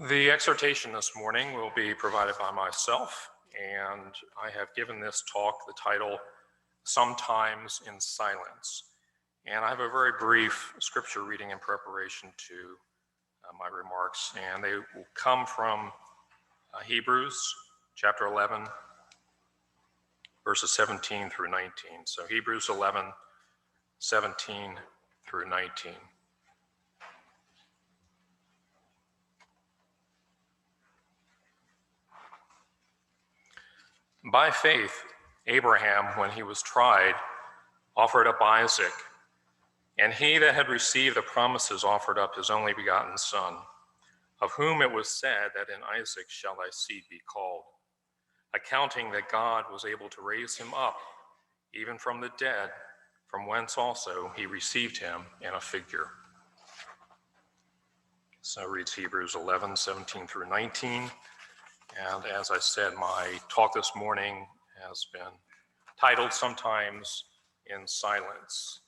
The exhortation this morning will be provided by myself, and I have given this talk the title, Sometimes in Silence. And I have a very brief scripture reading in preparation to my remarks, and they will come from Hebrews chapter 11, verses 17 through 19. So Hebrews 11, 17 through 19. By faith, Abraham, when he was tried, offered up Isaac, and he that had received the promises offered up his only begotten son, of whom it was said that in Isaac shall thy seed be called, accounting that God was able to raise him up, even from the dead, from whence also he received him in a figure. So reads Hebrews 11, 17 through 19. And as I said, my talk this morning has been titled Sometimes in Silence.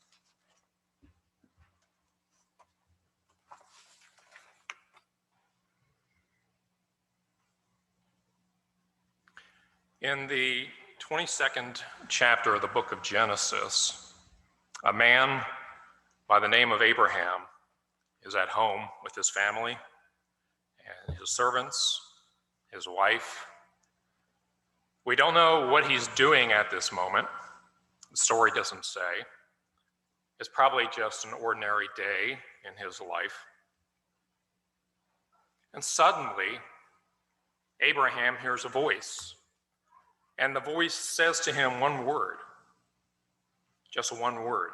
In the 22nd chapter of the book of Genesis, a man by the name of Abraham is at home with his family and his servants, his wife. We don't know what he's doing at this moment. The story doesn't say. It's probably just an ordinary day in his life. And suddenly, Abraham hears a voice, and the voice says to him one word, just one word.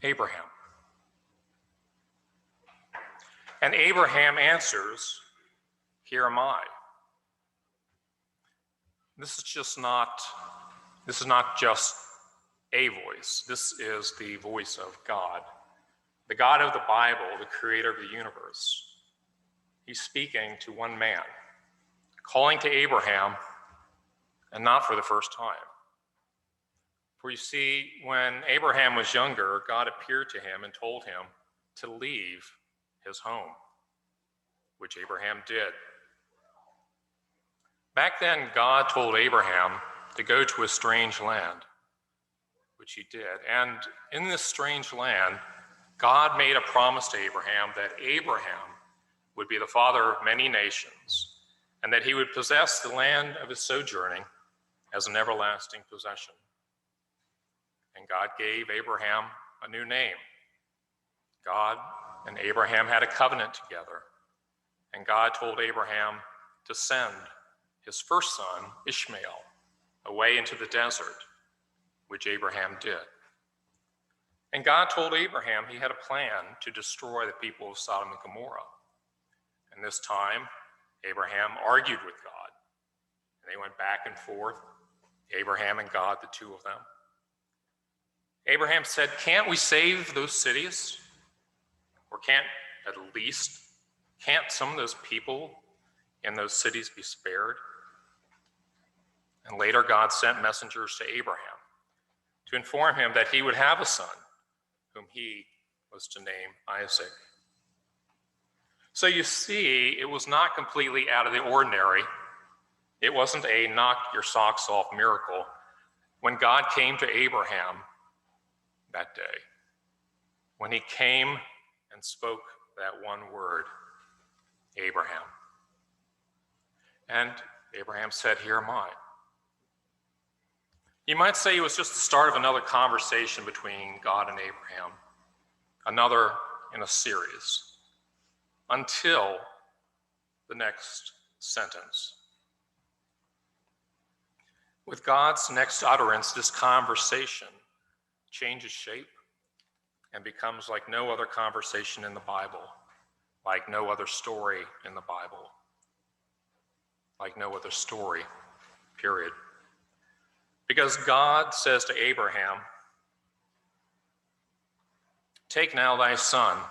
Abraham. And Abraham answers, "Here am I." This is not just a voice. This is the voice of God, the God of the Bible, the creator of the universe. He's speaking to one man, calling to Abraham, and not for the first time. For you see, when Abraham was younger, God appeared to him and told him to leave his home, which Abraham did. Back then, God told Abraham to go to a strange land, which he did. And in this strange land, God made a promise to Abraham that Abraham would be the father of many nations, and that he would possess the land of his sojourning as an everlasting possession. And God gave Abraham a new name. God and Abraham had a covenant together, and God told Abraham to send his first son, Ishmael, away into the desert, which Abraham did. And God told Abraham he had a plan to destroy the people of Sodom and Gomorrah. And this time, Abraham argued with God, and they went back and forth, Abraham and God, the two of them. Abraham said, "Can't we save those cities? Or can't some of those people in those cities be spared?" And later God sent messengers to Abraham to inform him that he would have a son whom he was to name Isaac. So you see, it was not completely out of the ordinary. It wasn't a knock your socks off miracle when God came to Abraham that day, when he came and spoke that one word, Abraham. And Abraham said, "Here am I." You might say it was just the start of another conversation between God and Abraham, another in a series, until the next sentence. With God's next utterance, this conversation changes shape and becomes like no other conversation in the Bible, like no other story in the Bible, like no other story, period. Because God says to Abraham, "Take now thy son,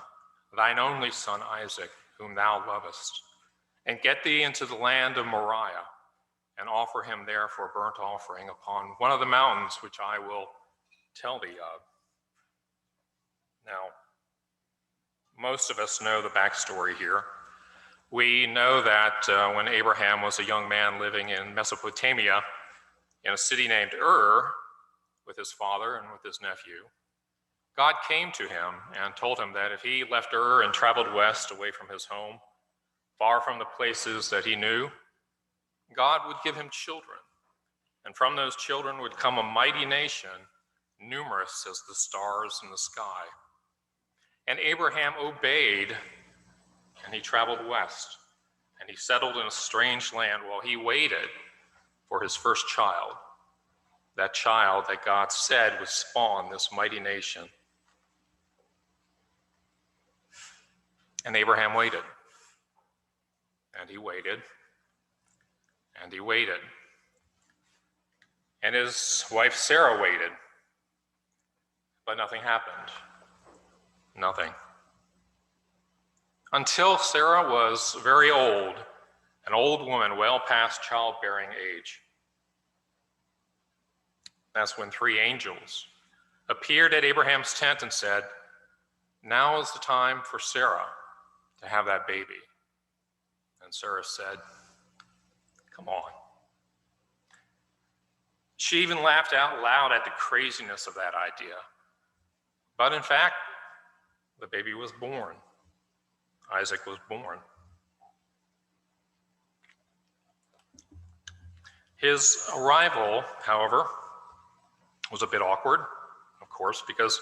thine only son Isaac, whom thou lovest, and get thee into the land of Moriah, and offer him there for a burnt offering upon one of the mountains which I will tell thee of." Now, most of us know the backstory here. We know that when Abraham was a young man living in Mesopotamia, in a city named Ur, with his father and with his nephew, God came to him and told him that if he left Ur and traveled west away from his home, far from the places that he knew, God would give him children. And from those children would come a mighty nation, numerous as the stars in the sky. And Abraham obeyed, and he traveled west, and he settled in a strange land while he waited for his first child, that child that God said would spawn this mighty nation. And Abraham waited, and he waited, and he waited. And his wife Sarah waited, but nothing happened. Nothing. Until Sarah was very old, an old woman well past childbearing age. That's when 3 angels appeared at Abraham's tent and said, "Now is the time for Sarah to have that baby." And Sarah said, "Come on." She even laughed out loud at the craziness of that idea. But in fact, the baby was born. Isaac was born. His arrival, however, was a bit awkward, of course, because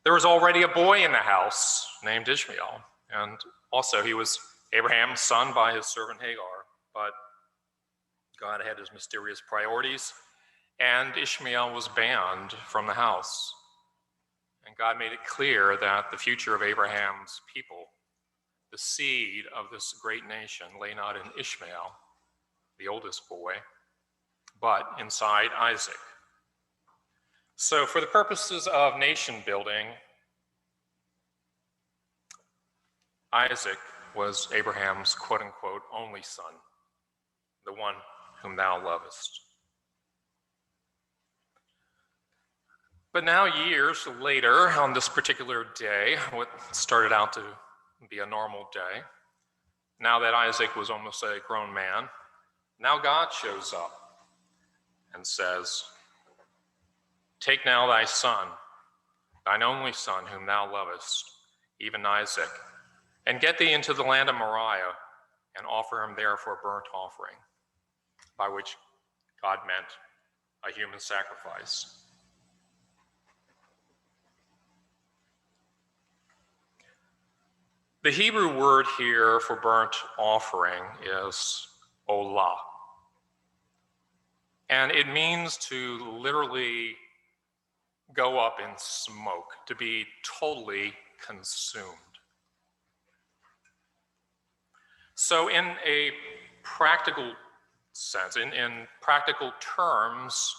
there was already a boy in the house named Ishmael. And also he was Abraham's son by his servant Hagar. But God had his mysterious priorities, and Ishmael was banned from the house. And God made it clear that the future of Abraham's people, the seed of this great nation, lay not in Ishmael, the oldest boy, but inside Isaac. So for the purposes of nation building, Isaac was Abraham's quote-unquote only son, the one whom thou lovest. But now, years later, on this particular day, what started out to be a normal day, now that Isaac was almost a grown man, now God shows up and says, "Take now thy son, thine only son whom thou lovest, even Isaac, and get thee into the land of Moriah, and offer him there for a burnt offering," by which God meant a human sacrifice. The Hebrew word here for burnt offering is olah. And it means to literally go up in smoke, to be totally consumed. So in a practical sense, in practical terms,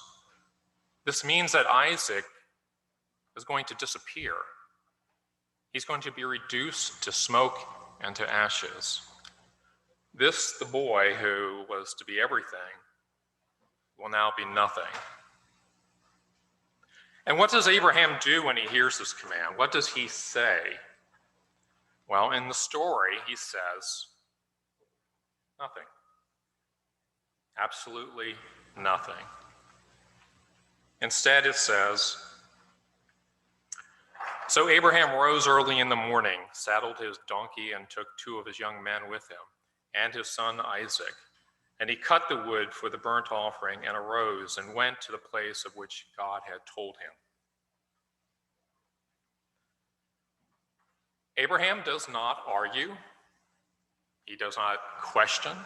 this means that Isaac is going to disappear. He's going to be reduced to smoke and to ashes. This, the boy who was to be everything, will now be nothing. And what does Abraham do when he hears this command? What does he say? Well, in the story, he says, nothing. Absolutely nothing. Instead, it says, "So Abraham rose early in the morning, saddled his donkey, and took 2 of his young men with him, and his son Isaac. And he cut the wood for the burnt offering, and arose and went to the place of which God had told him." Abraham does not argue. He does not question.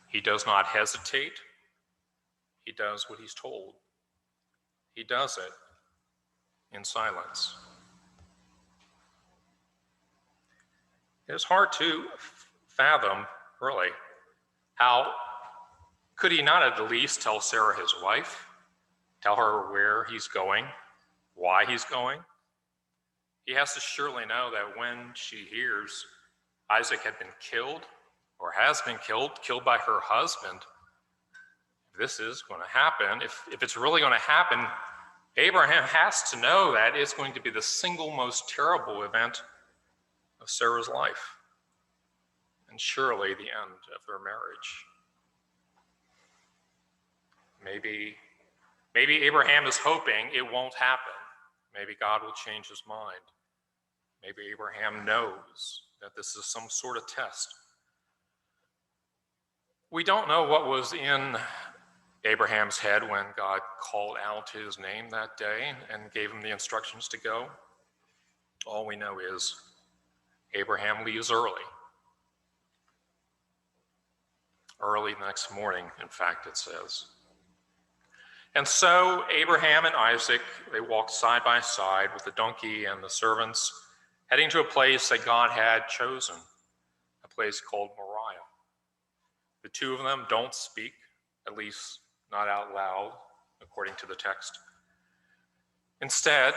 He does not hesitate. He does what he's told. He does it in silence. It's hard to fathom, really, how could he not at least tell Sarah, his wife, tell her where he's going, why he's going? He has to surely know that when she hears Isaac had been killed, or has been killed by her husband, if this is going to happen, if it's really going to happen, Abraham has to know that it's going to be the single most terrible event of Sarah's life, and surely the end of their marriage. Maybe Abraham is hoping it won't happen. Maybe God will change his mind. Maybe Abraham knows that this is some sort of test. We don't know what was in Abraham's head when God called out his name that day and gave him the instructions to go. All we know is Abraham leaves early. Early the next morning, in fact, it says. And so Abraham and Isaac, they walked side by side with the donkey and the servants, heading to a place that God had chosen, a place called Moriah. The two of them don't speak, at least not out loud, according to the text. Instead,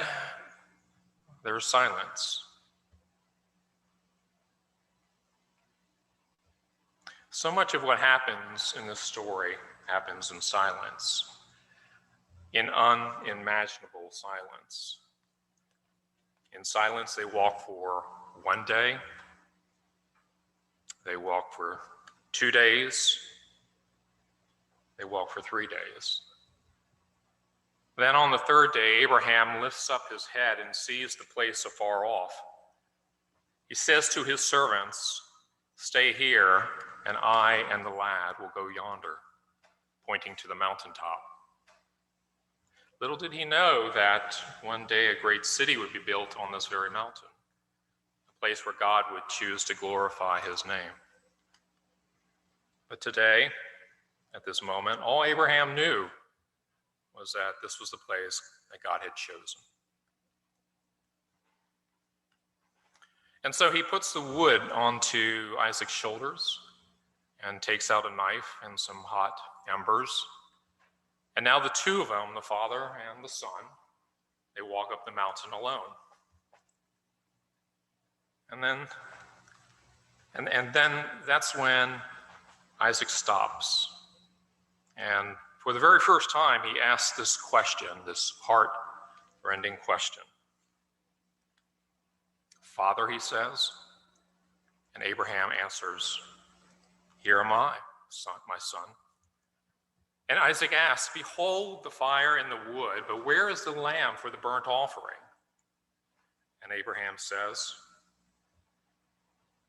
there's silence. So much of what happens in this story happens in silence, in unimaginable silence. In silence, they walk for one day, they walk for 2 days, they walk for 3 days. Then on the third day, Abraham lifts up his head and sees the place afar off. He says to his servants, "Stay here, and I and the lad will go yonder," pointing to the mountaintop. Little did he know that one day a great city would be built on this very mountain, a place where God would choose to glorify his name. But today, at this moment, all Abraham knew was that this was the place that God had chosen. And so he puts the wood onto Isaac's shoulders and takes out a knife and some hot embers. And now the two of them, the father and the son, they walk up the mountain alone. And then that's when Isaac stops. And for the very first time, he asks this question, this heart-rending question. "Father," he says, and Abraham answers, "Here am I, son, my son." And Isaac asks, "Behold the fire and the wood, but where is the lamb for the burnt offering?" And Abraham says,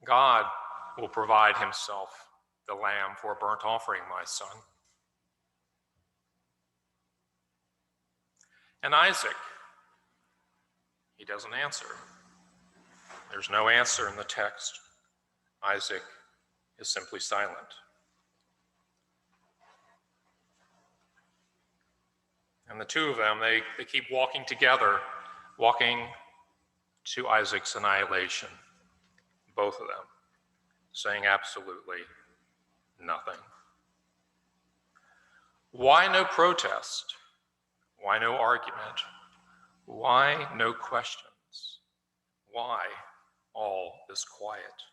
"God will provide himself the lamb for a burnt offering, my son." And Isaac, he doesn't answer. There's no answer in the text. Isaac is simply silent. And the two of them, they keep walking together, walking to Isaac's annihilation, both of them, saying absolutely nothing. Why no protest? Why no argument? Why no questions? Why all this quiet?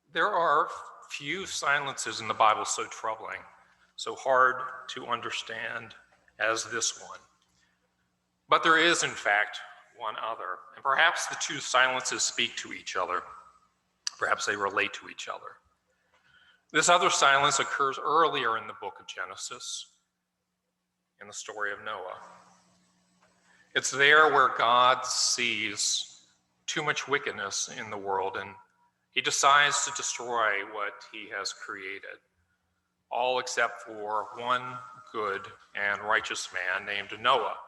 There are few silences in the Bible so troubling, so hard to understand as this one. But there is, in fact, one other, and perhaps the two silences speak to each other. Perhaps they relate to each other. This other silence occurs earlier in the book of Genesis, in the story of Noah. It's there where God sees too much wickedness in the world, and he decides to destroy what he has created, all except for one good and righteous man named Noah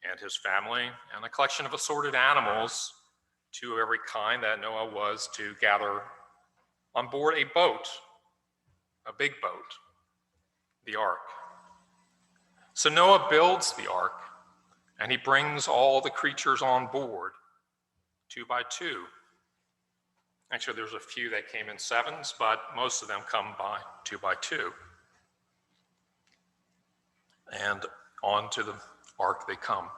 and his family, and a collection of assorted animals, two of every kind that Noah was to gather on board a boat, a big boat, the ark. So Noah builds the ark, and he brings all the creatures on board, 2 by 2. Actually, there's a few that came in 7s, but most of them come by 2 by 2. And onto the ark they come.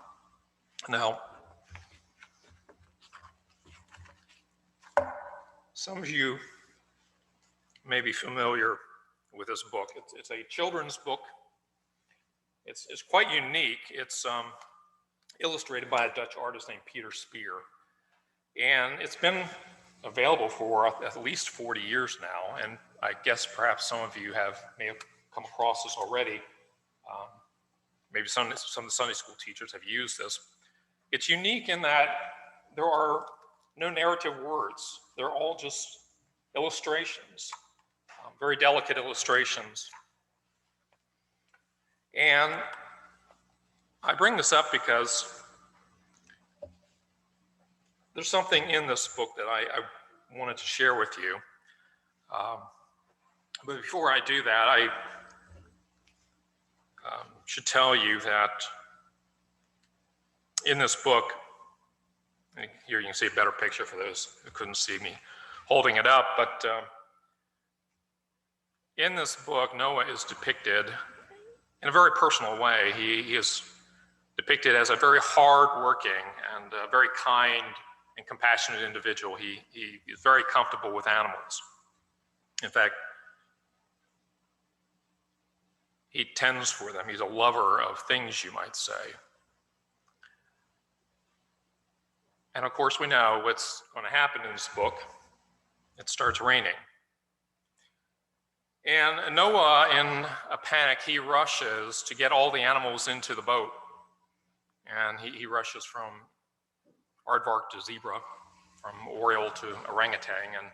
Now, some of you may be familiar with this book. It's a children's book. It's quite unique. It's illustrated by a Dutch artist named Peter Speer. And it's been available for at least 40 years now, and I guess perhaps some of you may have come across this already. Maybe some of the Sunday school teachers have used this. It's unique in that there are no narrative words. They're all just illustrations, very delicate illustrations. And I bring this up because there's something in this book that I wanted to share with you. But before I do that, I should tell you that in this book, here you can see a better picture for those who couldn't see me holding it up, but in this book, Noah is depicted in a very personal way. He is depicted as a very hard-working and very kind and compassionate individual. He is very comfortable with animals. In fact, he tends for them. He's a lover of things, you might say. And of course, we know what's going to happen in this book. It starts raining. And Noah, in a panic, he rushes to get all the animals into the boat. And he rushes from aardvark to zebra, from oriole to orangutan, and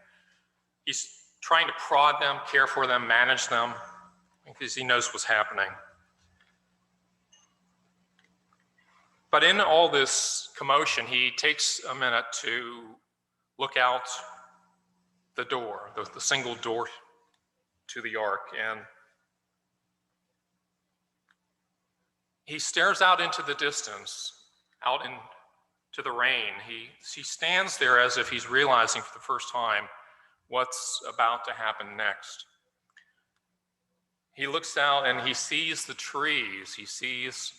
he's trying to prod them, care for them, manage them, because he knows what's happening. But in all this commotion, he takes a minute to look out the door, the single door to the ark, and he stares out into the distance, out into the rain. He stands there as if he's realizing for the first time what's about to happen next. He looks out and he sees the trees, he sees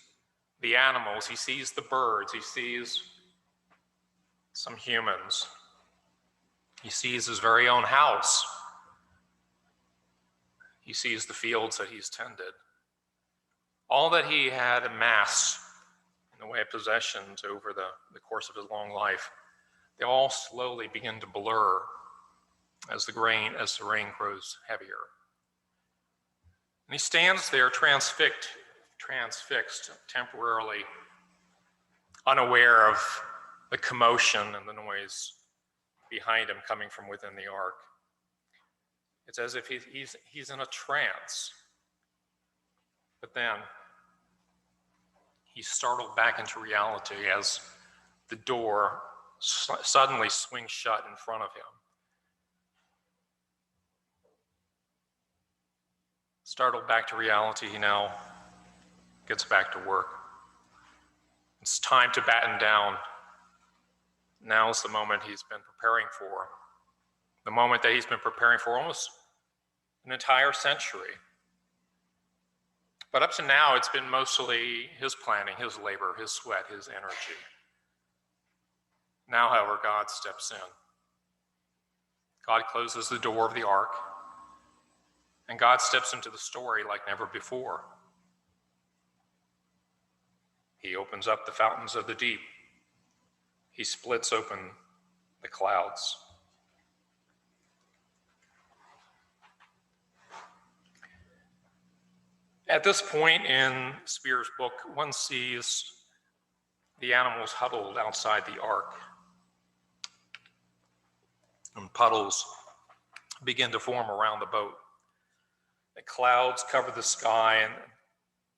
the animals, he sees the birds, he sees some humans. He sees his very own house. He sees the fields that he's tended. All that he had amassed in the way of possessions over the course of his long life, they all slowly begin to blur as the rain grows heavier. And he stands there transfixed, temporarily, unaware of the commotion and the noise behind him coming from within the ark. It's as if he's in a trance. But then he's startled back into reality as the door suddenly swings shut in front of him. Startled back to reality, he now gets back to work. It's time to batten down. Now is the moment he's been preparing for. The moment that he's been preparing for almost an entire century. But up to now, it's been mostly his planning, his labor, his sweat, his energy. Now, however, God steps in. God closes the door of the ark, and God steps into the story like never before. He opens up the fountains of the deep. He splits open the clouds. At this point in Speer's book, one sees the animals huddled outside the ark. And puddles begin to form around the boat. The clouds cover the sky, and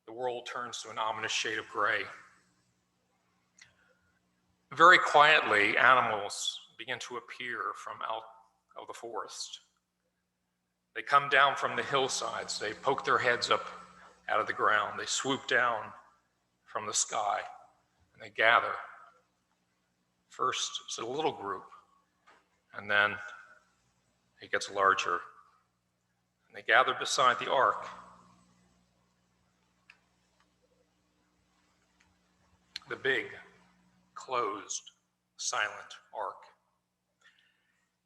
the world turns to an ominous shade of gray. Very quietly, animals begin to appear from out of the forest. They come down from the hillsides. They poke their heads up out of the ground. They swoop down from the sky, and they gather. First, it's a little group, and then it gets larger. And they gather beside the ark. The big, closed, silent ark.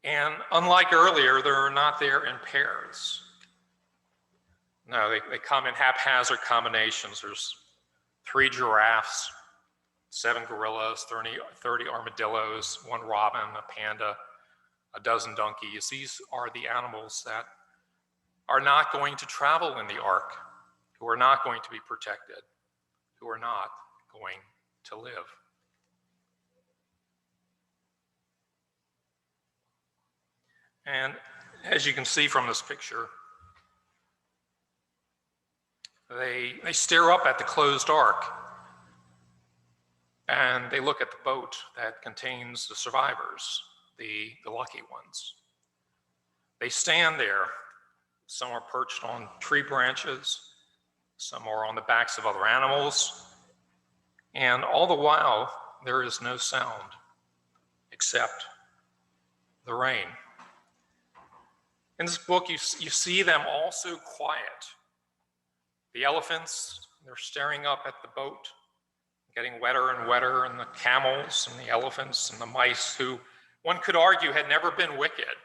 And unlike earlier, they're not there in pairs. No, they come in haphazard combinations. There's 3 giraffes, 7 gorillas, 30 armadillos, 1 robin, a panda, a dozen donkeys. These are the animals that are not going to travel in the ark, who are not going to be protected, who are not going to live. And as you can see from this picture, they stare up at the closed ark and they look at the boat that contains the survivors, the lucky ones. They stand there. Some are perched on tree branches, some are on the backs of other animals, and all the while there is no sound except the rain. In this book, you see them all so quiet. The elephants, they're staring up at the boat, getting wetter and wetter, and the camels and the elephants and the mice, who one could argue had never been wicked,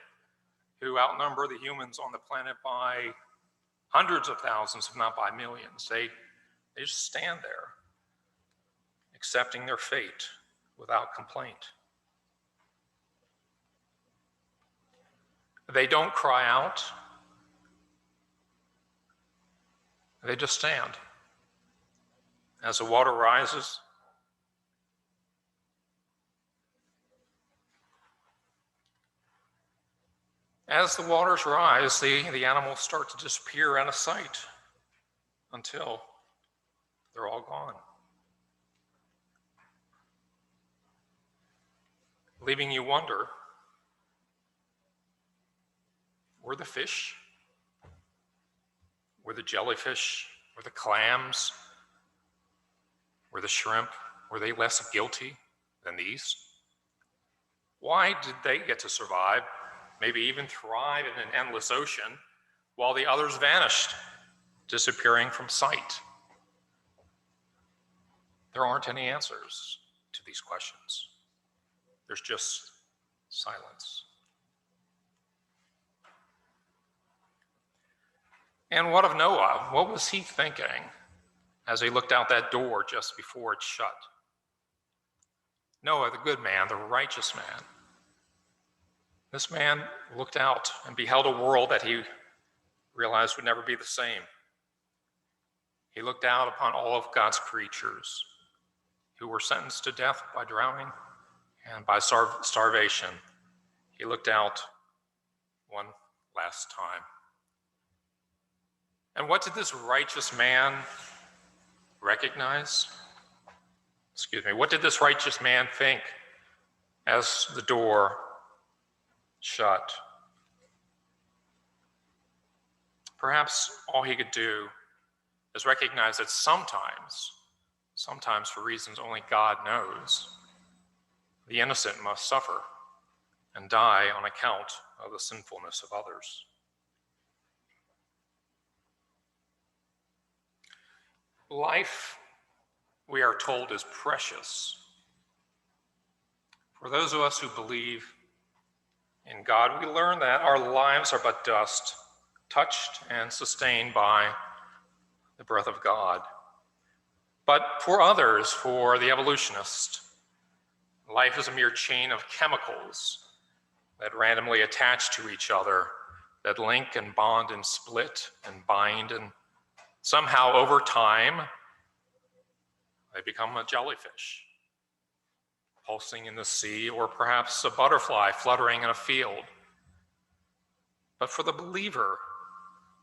who outnumber the humans on the planet by hundreds of thousands, if not by millions. They just stand there, accepting their fate without complaint. They don't cry out. They just stand. As the water rises, as the waters rise, the animals start to disappear out of sight until they're all gone, leaving you wonder, were the fish, were the jellyfish, were the clams, were the shrimp, were they less guilty than these? Why did they get to survive, maybe even thrive in an endless ocean, while the others vanished, disappearing from sight? There aren't any answers to these questions. There's just silence. And what of Noah? What was he thinking as he looked out that door just before it shut? Noah, the good man, the righteous man. This man looked out and beheld a world that he realized would never be the same. He looked out upon all of God's creatures who were sentenced to death by drowning and by starvation. He looked out one last time. And what did this righteous man recognize? What did this righteous man think as the door shut? Perhaps all he could do is recognize that sometimes for reasons only God knows, the innocent must suffer and die on account of the sinfulness of others. Life, we are told, is precious. For those of us who believe in God, we learn that our lives are but dust, touched and sustained by the breath of God. But for others, for the evolutionist, life is a mere chain of chemicals that randomly attach to each other, that link and bond and split and bind, and somehow over time, they become a jellyfish pulsing in the sea, or perhaps a butterfly fluttering in a field. But for the believer,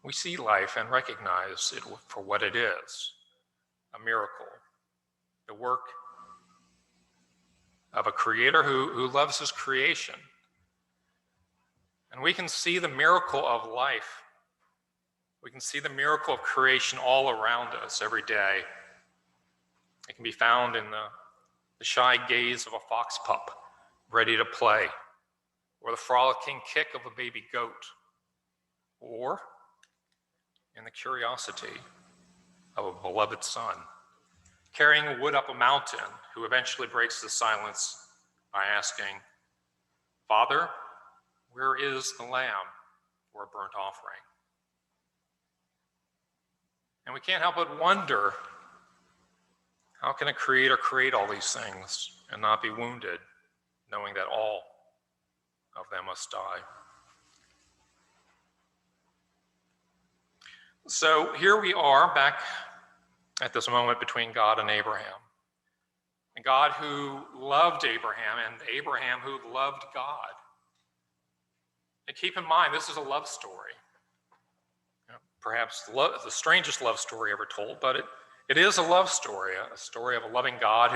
we see life and recognize it for what it is, a miracle, the work of a creator who loves his creation. And we can see the miracle of life. We can see the miracle of creation all around us every day. It can be found in the shy gaze of a fox pup ready to play, or the frolicking kick of a baby goat, or in the curiosity of a beloved son, carrying wood up a mountain, who eventually breaks the silence by asking, "Father, where is the lamb for a burnt offering?" And we can't help but wonder, how can a creator create all these things and not be wounded, knowing that all of them must die? So here we are back at this moment between God and Abraham. And God who loved Abraham and Abraham who loved God. And keep in mind, this is a love story. Perhaps the strangest love story ever told, but it is a love story, a story of a loving God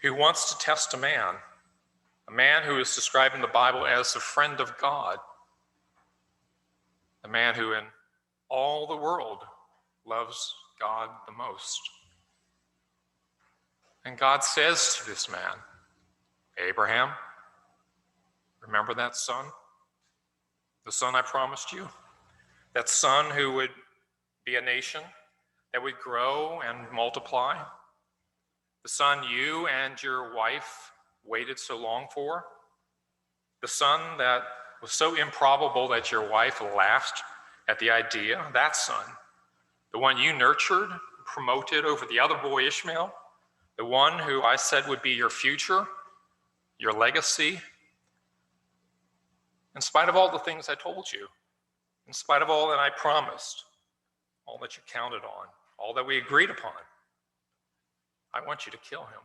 who wants to test a man who is described in the Bible as the friend of God, a man who in all the world loves God the most. And God says to this man, Abraham, remember that son? The son I promised you? That son who would be a nation that would grow and multiply? The son you and your wife waited so long for? The son that was so improbable that your wife laughed at the idea? That son, the one you nurtured, promoted over the other boy Ishmael? The one who I said would be your future, your legacy? In spite of all the things I told you, in spite of all that I promised, all that you counted on, all that we agreed upon, I want you to kill him.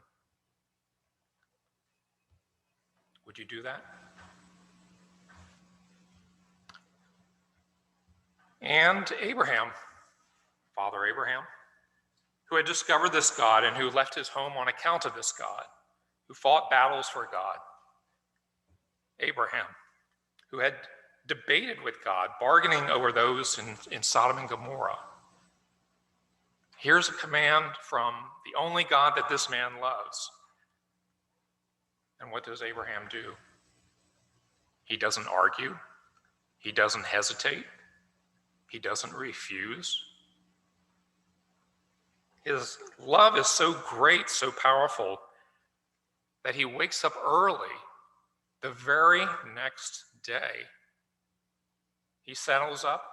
Would you do that? And Abraham, Father Abraham, who had discovered this God and who left his home on account of this God, who fought battles for God. Abraham, who had debated with God, bargaining over those in Sodom and Gomorrah. Here's a command from the only God that this man loves. And what does Abraham do? He doesn't argue. He doesn't hesitate. He doesn't refuse. His love is so great, so powerful, that he wakes up early the very next day. He settles up,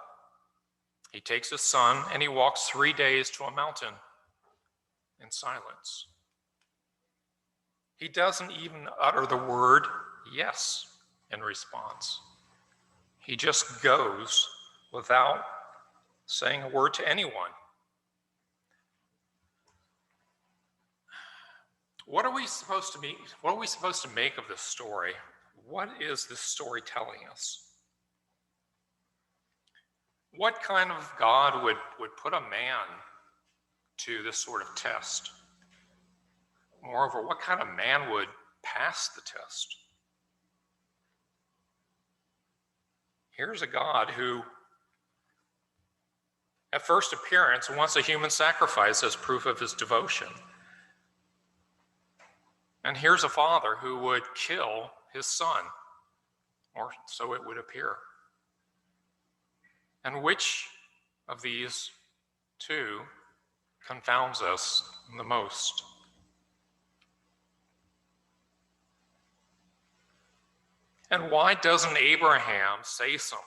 he takes his son, and he walks 3 days to a mountain in silence. He doesn't even utter the word yes in response. He just goes without saying a word to anyone. What are we supposed to make of this story? What is this story telling us? What kind of God would put a man to this sort of test? Moreover, what kind of man would pass the test? Here's a God who, at first appearance, wants a human sacrifice as proof of his devotion. And here's a father who would kill his son, or so it would appear. And which of these two confounds us the most? And why doesn't Abraham say something?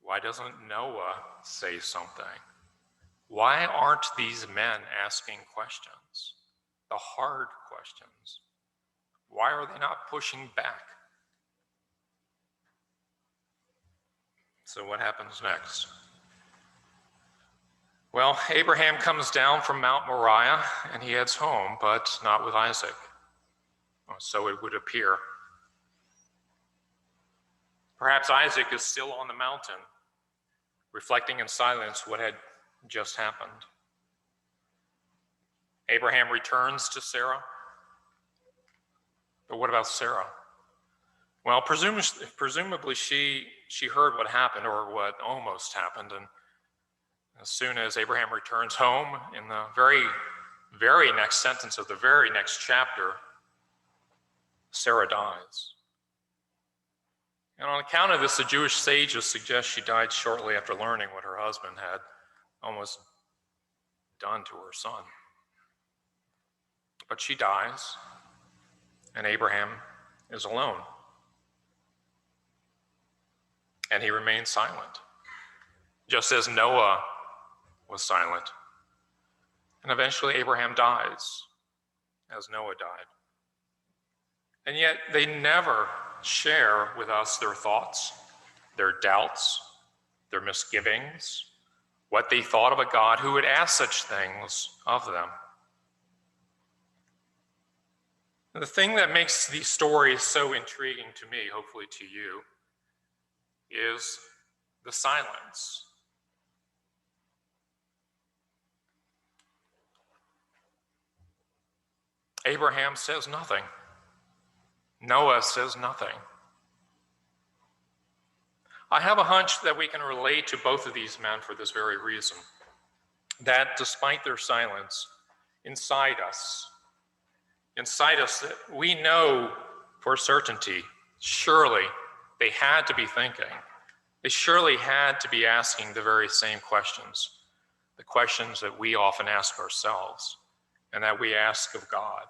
Why doesn't Noah say something? Why aren't these men asking questions? The hard questions. Why are they not pushing back? So what happens next? Well, Abraham comes down from Mount Moriah and he heads home, but not with Isaac. So it would appear. Perhaps Isaac is still on the mountain, reflecting in silence what had just happened. Abraham returns to Sarah. But what about Sarah? Well, presumably she heard what happened, or what almost happened, and as soon as Abraham returns home, in the very, very next sentence of the very next chapter, Sarah dies. And on account of this, the Jewish sages suggest she died shortly after learning what her husband had almost done to her son. But she dies, and Abraham is alone. And he remains silent. Just as Noah was silent. And eventually Abraham dies, as Noah died. And yet they never share with us their thoughts, their doubts, their misgivings, what they thought of a God who would ask such things of them. And the thing that makes these stories so intriguing to me, hopefully to you, is the silence. Abraham says nothing. Noah says nothing. I have a hunch that we can relate to both of these men for this very reason, that despite their silence, inside us, that we know for certainty, surely they had to be thinking. They surely had to be asking the very same questions, the questions that we often ask ourselves and that we ask of God.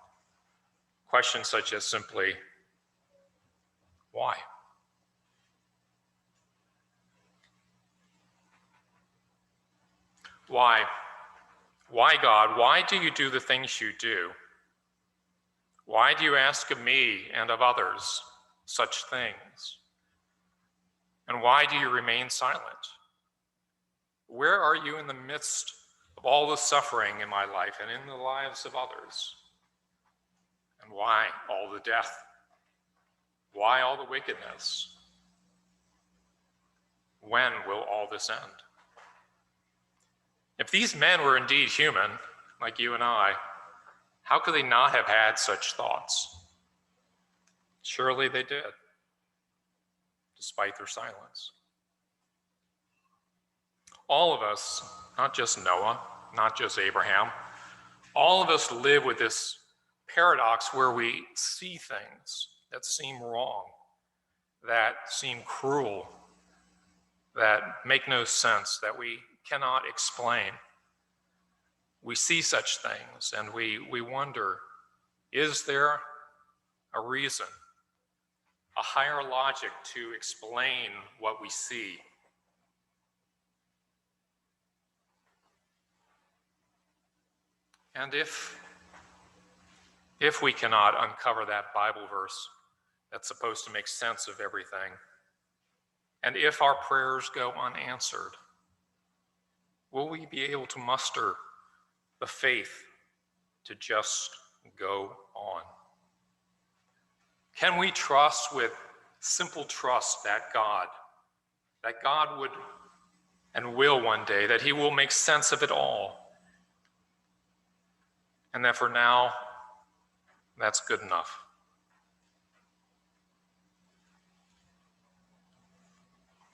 Questions such as simply, why? Why? Why, God? Why do you do the things you do? Why do you ask of me and of others such things? And why do you remain silent? Where are you in the midst of all the suffering in my life and in the lives of others? And why all the death? Why all the wickedness? When will all this end? If these men were indeed human, like you and I, how could they not have had such thoughts? Surely they did, despite their silence. All of us, not just Noah, not just Abraham, all of us live with this paradox where we see things that seem wrong, that seem cruel, that make no sense, that we cannot explain. We see such things and we wonder, is there a reason, a higher logic to explain what we see? And if we cannot uncover that Bible verse that's supposed to make sense of everything, and if our prayers go unanswered, will we be able to muster the faith to just go on? Can we trust with simple trust that God would and will one day, that he will make sense of it all, and that for now, that's good enough?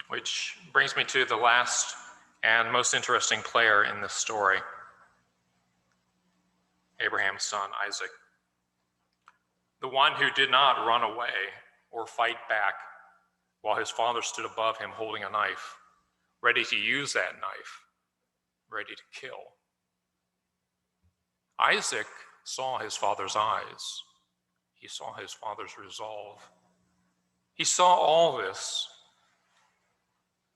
Which brings me to the last and most interesting player in this story, Abraham's son, Isaac. The one who did not run away or fight back while his father stood above him holding a knife, ready to use that knife, ready to kill. Isaac saw his father's eyes. He saw his father's resolve. He saw all this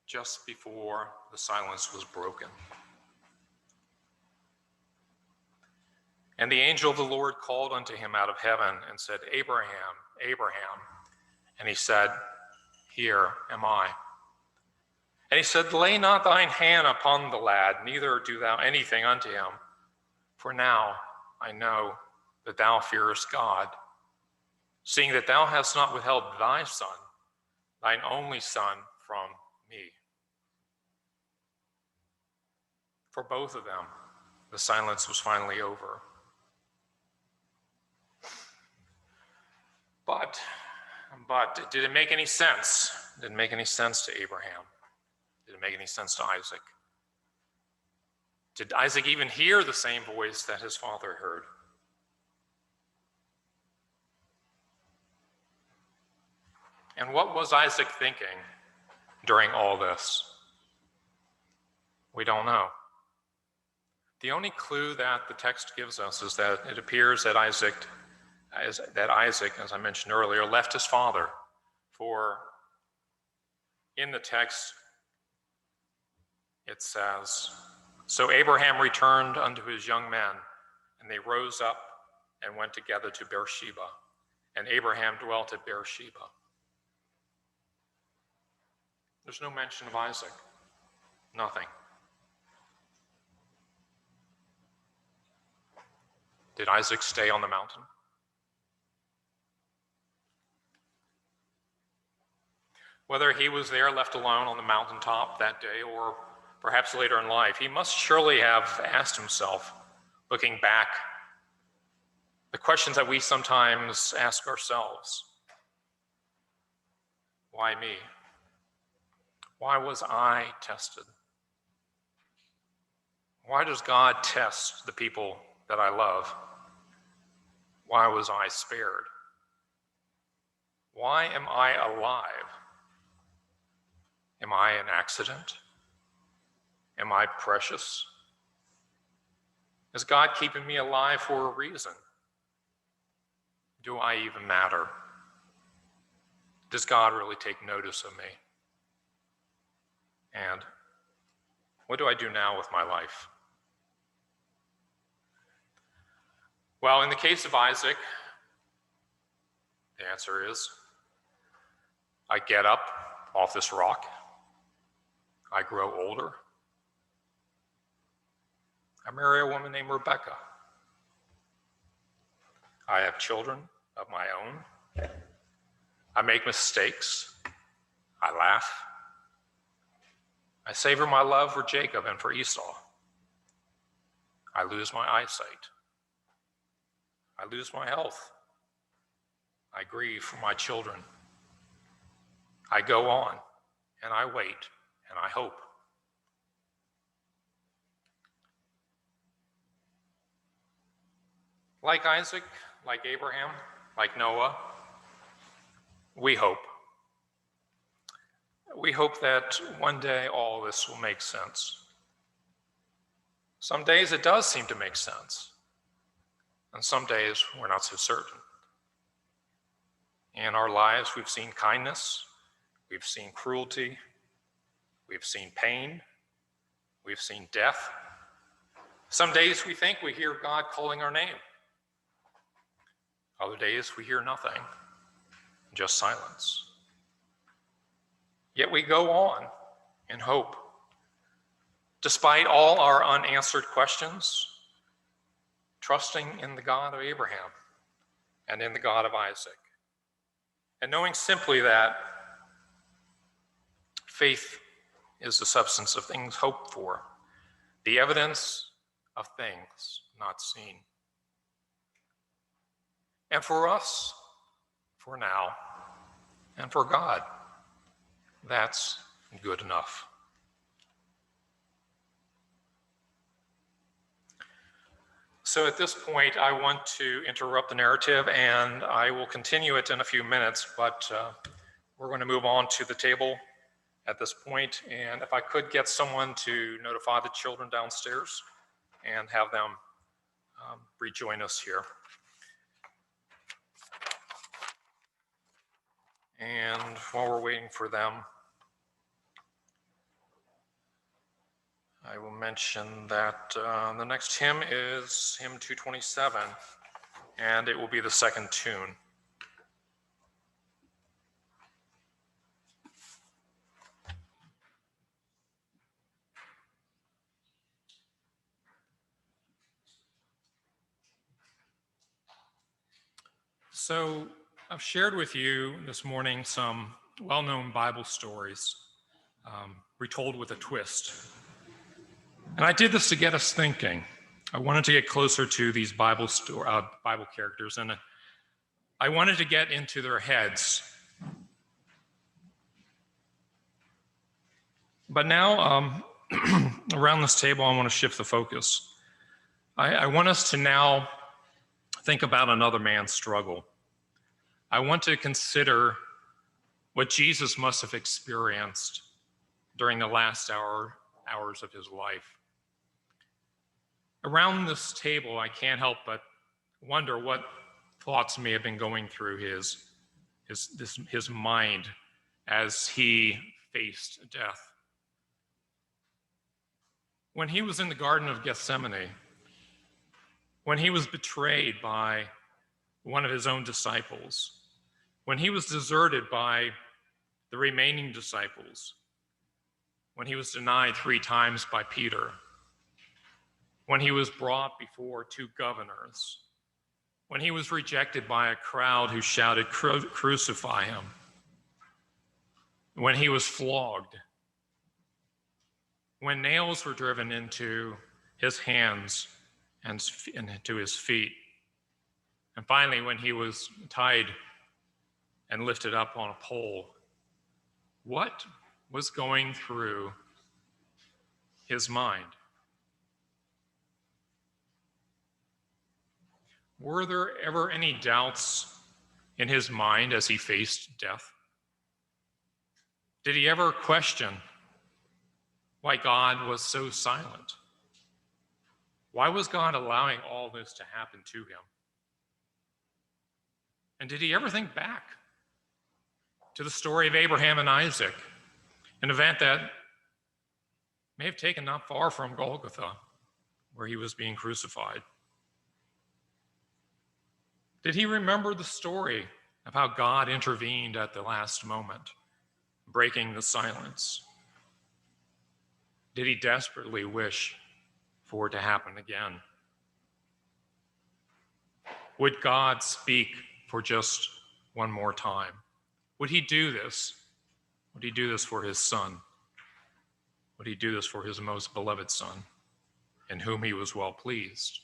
just before the silence was broken. And the angel of the Lord called unto him out of heaven and said, Abraham, Abraham. And he said, Here am I. And he said, Lay not thine hand upon the lad, neither do thou anything unto him. For now I know that thou fearest God, seeing that thou hast not withheld thy son, thine only son, from me. For both of them, the silence was finally over. But did it make any sense? Did it make any sense to Abraham? Did it make any sense to Isaac? Did Isaac even hear the same voice that his father heard? And what was Isaac thinking during all this? We don't know. The only clue that the text gives us is that it appears that Isaac, as I mentioned earlier, left his father. For in the text, it says, So Abraham returned unto his young men, and they rose up and went together to Beersheba, and Abraham dwelt at Beersheba. There's no mention of Isaac, nothing. Did Isaac stay on the mountain? Whether he was there left alone on the mountaintop that day or perhaps later in life, he must surely have asked himself, looking back, the questions that we sometimes ask ourselves. Why me? Why was I tested? Why does God test the people that I love? Why was I spared? Why am I alive? Am I an accident? Am I precious? Is God keeping me alive for a reason? Do I even matter? Does God really take notice of me? And what do I do now with my life? Well, in the case of Isaac, the answer is, I get up off this rock, I grow older, I marry a woman named Rebecca, I have children of my own, I make mistakes, I laugh, I savor my love for Jacob and for Esau, I lose my eyesight, I lose my health, I grieve for my children, I go on, and I wait, and I hope. Like Isaac, like Abraham, like Noah, we hope. We hope that one day all this will make sense. Some days it does seem to make sense, and some days we're not so certain. In our lives, we've seen kindness, we've seen cruelty, we've seen pain, we've seen death. Some days we think we hear God calling our name. Other days we hear nothing, just silence. Yet we go on in hope. Despite all our unanswered questions, trusting in the God of Abraham and in the God of Isaac, and knowing simply that faith is the substance of things hoped for, the evidence of things not seen. And for us, for now, and for God, that's good enough. So at this point, I want to interrupt the narrative, and I will continue it in a few minutes, but we're going to move on to the table at this point. And if I could get someone to notify the children downstairs and have them rejoin us here. And while we're waiting for them, I will mention that the next hymn is hymn 227, and it will be the second tune. So I've shared with you this morning some well-known Bible stories, retold with a twist. And I did this to get us thinking. I wanted to get closer to these Bible characters, and I wanted to get into their heads. But now, around this table, I want to shift the focus. I want us to now think about another man's struggle. I want to consider what Jesus must have experienced during the last hours of his life. Around this table, I can't help but wonder what thoughts may have been going through his mind as he faced death. When he was in the Garden of Gethsemane, when he was betrayed by one of his own disciples, when he was deserted by the remaining disciples, when he was denied 3 times by Peter, when he was brought before 2 governors, when he was rejected by a crowd who shouted, "Crucify him," when he was flogged, when nails were driven into his hands and into his feet, and finally when he was tied and lifted up on a pole, what was going through his mind? Were there ever any doubts in his mind as he faced death? Did he ever question why God was so silent? Why was God allowing all this to happen to him? And did he ever think back to the story of Abraham and Isaac, an event that may have taken not far from Golgotha, where he was being crucified? Did he remember the story of how God intervened at the last moment, breaking the silence? Did he desperately wish for it to happen again? Would God speak for just one more time? Would he do this? Would he do this for his son? Would he do this for his most beloved son, in whom he was well pleased?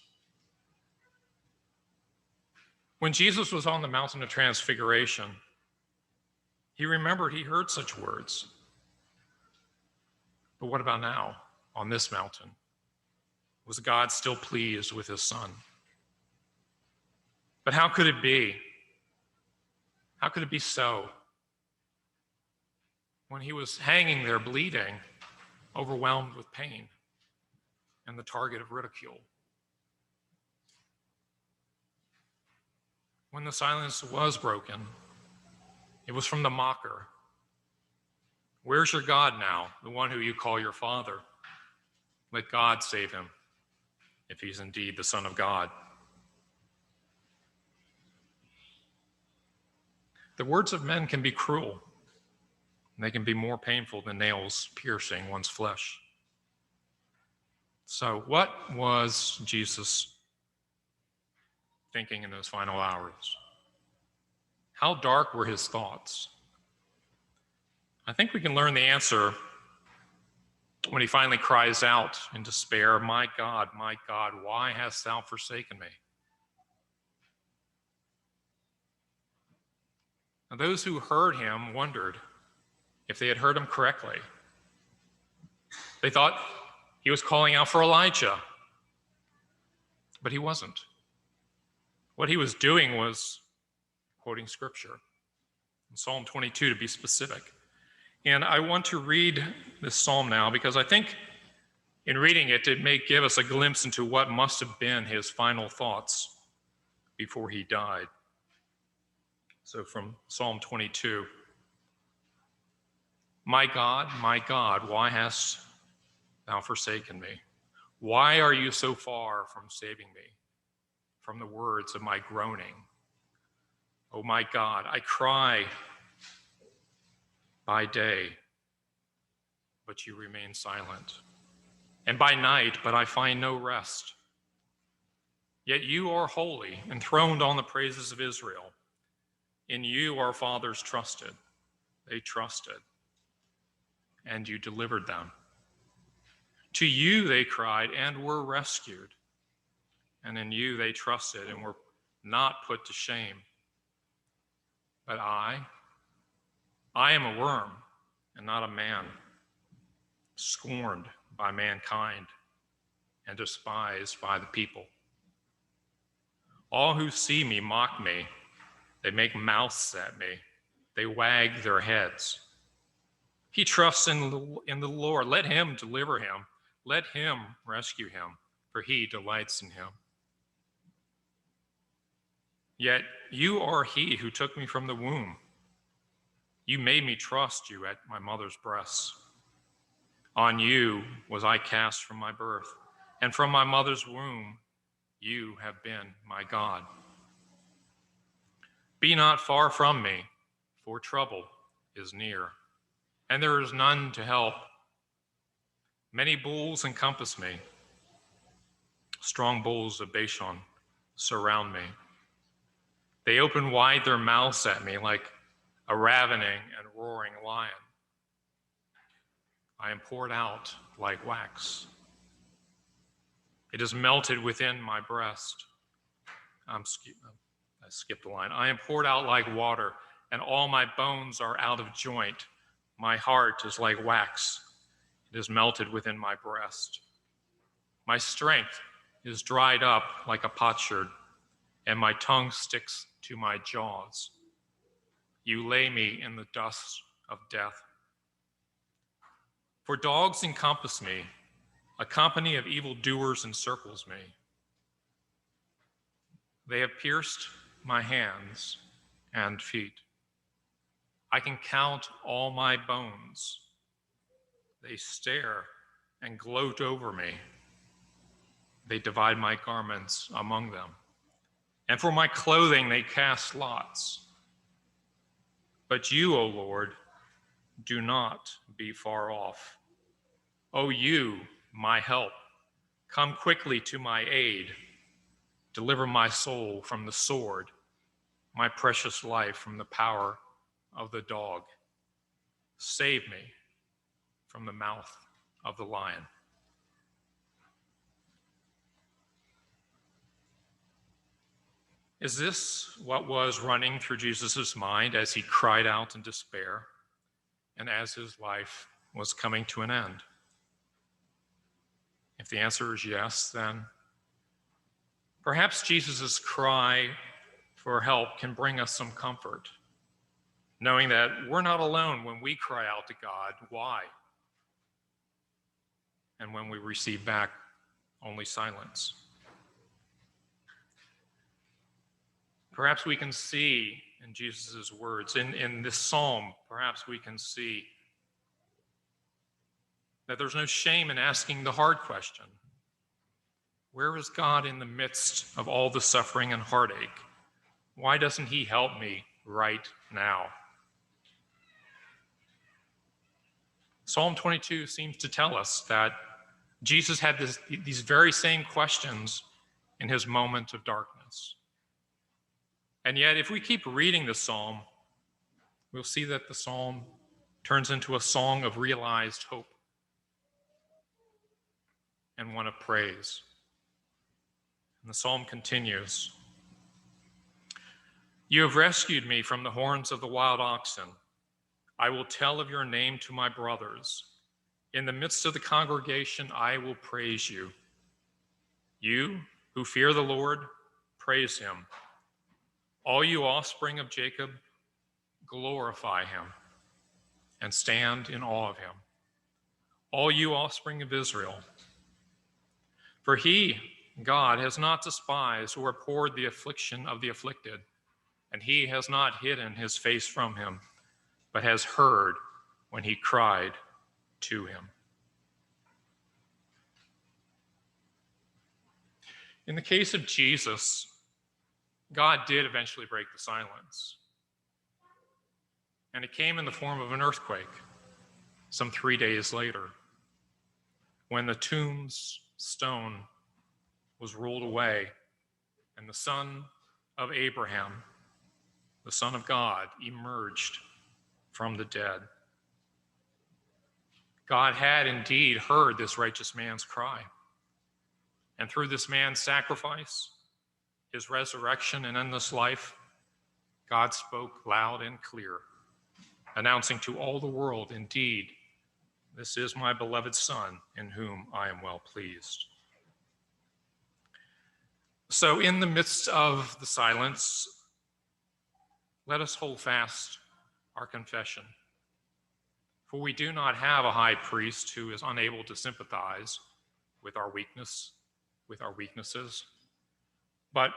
When Jesus was on the mountain of transfiguration, he remembered he heard such words. But what about now, on this mountain? Was God still pleased with his son? But how could it be? How could it be so? When he was hanging there bleeding, overwhelmed with pain, and the target of ridicule. When the silence was broken, it was from the mocker. Where's your God now, the one who you call your Father? Let God save him, if he's indeed the Son of God. The words of men can be cruel. They can be more painful than nails piercing one's flesh. So what was Jesus thinking in those final hours? How dark were his thoughts? I think we can learn the answer when he finally cries out in despair, my God, why hast thou forsaken me?" Now, those who heard him wondered if they had heard him correctly. They thought he was calling out for Elijah, but he wasn't. What he was doing was quoting scripture, Psalm 22 to be specific. And I want to read this psalm now because I think in reading it, it may give us a glimpse into what must have been his final thoughts before he died. So from Psalm 22, my God, why hast thou forsaken me? Why are you so far from saving me from the words of my groaning? Oh my God, I cry by day, but you remain silent, and by night, but I find no rest. Yet you are holy, enthroned on the praises of Israel. In you our fathers trusted. They trusted, and you delivered them. To you they cried and were rescued, and in you they trusted and were not put to shame. But I am a worm and not a man, scorned by mankind and despised by the people. All who see me mock me. They make mouths at me. They wag their heads. He trusts in the Lord. Let him deliver him. Let him rescue him, for he delights in him. Yet you are he who took me from the womb. You made me trust you at my mother's breasts. On you was I cast from my birth, and from my mother's womb you have been my God. Be not far from me, for trouble is near, and there is none to help. Many bulls encompass me. Strong bulls of Bashan surround me. They open wide their mouths at me like a ravening and roaring lion. I am poured out like wax. It is melted within my breast. I skipped a line. I am poured out like water, and all my bones are out of joint. My heart is like wax. It is melted within my breast. My strength is dried up like a potsherd, and my tongue sticks to my jaws. You lay me in the dust of death. For dogs encompass me, a company of evildoers encircles me. They have pierced my hands and feet. I can count all my bones. They stare and gloat over me. They divide my garments among them. And for my clothing they cast lots. But you, O Lord, do not be far off. O you, my help, come quickly to my aid. Deliver my soul from the sword, my precious life from the power of the dog. Save me from the mouth of the lion. Is this what was running through Jesus' mind as he cried out in despair and as his life was coming to an end? If the answer is yes, then perhaps Jesus' cry for help can bring us some comfort, knowing that we're not alone when we cry out to God, why? And when we receive back only silence. Perhaps we can see in Jesus' words, in this psalm, perhaps we can see that there's no shame in asking the hard question. Where is God in the midst of all the suffering and heartache? Why doesn't he help me right now? Psalm 22 seems to tell us that Jesus had these very same questions in his moment of darkness. And yet, if we keep reading the psalm, we'll see that the psalm turns into a song of realized hope and one of praise. And the psalm continues, "You have rescued me from the horns of the wild oxen. I will tell of your name to my brothers. In the midst of the congregation, I will praise you. You who fear the Lord, praise him. All you offspring of Jacob, glorify him and stand in awe of him. All you offspring of Israel. For he, God, has not despised or abhorred the affliction of the afflicted, and he has not hidden his face from him, but has heard when he cried to him." In the case of Jesus, God did eventually break the silence. And it came in the form of an earthquake some 3 days later, when the tomb's stone was rolled away and the son of Abraham, the Son of God, emerged from the dead. God had indeed heard this righteous man's cry. And through this man's sacrifice, his resurrection and endless life, God spoke loud and clear, announcing to all the world, indeed, this is my beloved Son, in whom I am well pleased. So in the midst of the silence, let us hold fast our confession. For we do not have a high priest who is unable to sympathize with our weaknesses, but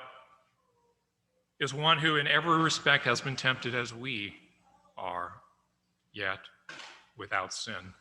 is one who in every respect has been tempted as we are, yet without sin.